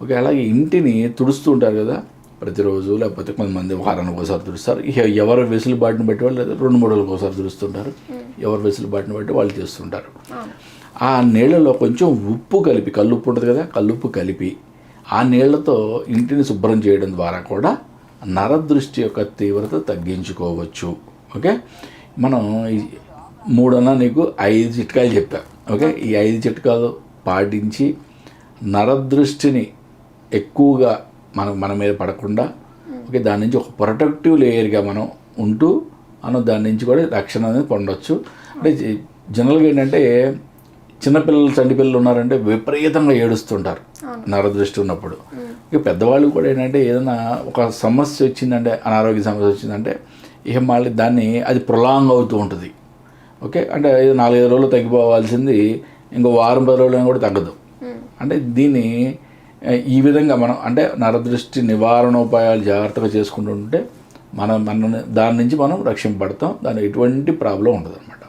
Okay, అలాగే ఇంటిని తుడుస్తూ ఉంటారు కదా ప్రతిరోజు, లేకపోతే కొంతమంది వారానికి ఒకసారి తుడుస్తారు. ఎవరి వెసులుబాటుని బట్టి వాళ్ళు 2-3 రోజులకు ఒకసారి తుడుస్తుంటారు. ఎవరి వెసులుబాటుని బట్టి వాళ్ళు చేస్తుంటారు. ఆ నీళ్ళలో కొంచెం ఉప్పు కలిపి, కల్లుప్పు ఉంటుంది కదా, కల్లుప్పు కలిపి ఆ నీళ్లతో ఇంటిని శుభ్రం చేయడం ద్వారా కూడా నరదృష్టి యొక్క తీవ్రత తగ్గించుకోవచ్చు. ఓకే, మనం 3 నీకు 5 చిట్కాలు చెప్పాను. ఓకే, ఈ 5 చిట్కాలు పాటించి నరదృష్టిని ఎక్కువగా మన మీద పడకుండా, ఓకే, దాని నుంచి ఒక ప్రొటెక్టివ్ లేయర్గా మనం ఉంటూ దాని నుంచి కూడా రక్షణ అనేది పొందవచ్చు. అంటే జనరల్గా ఏంటంటే చిన్నపిల్లలు, చంటి పిల్లలు ఉన్నారంటే విపరీతంగా ఏడుస్తుంటారు నరదృష్టి ఉన్నప్పుడు. ఇక పెద్దవాళ్ళు కూడా ఏంటంటే ఏదైనా ఒక సమస్య వచ్చిందంటే, అనారోగ్య సమస్య వచ్చిందంటే మళ్ళీ దాన్ని అది ప్రొలాంగ్ అవుతూ ఉంటుంది. ఓకే, అంటే 4-5 రోజులు తగ్గిపోవాల్సింది ఇంకో వారం 10 రోజులు కూడా తగ్గదు. అంటే దీన్ని ఈ విధంగా మనం అంటే నరదృష్టి నివారణోపాయాలు జాగ్రత్తగా చేసుకుంటుంటే మన దాని నుంచి మనం రక్షింపబడతాం. దానికి ఎటువంటి ప్రాబ్లం ఉండదు అన్నమాట.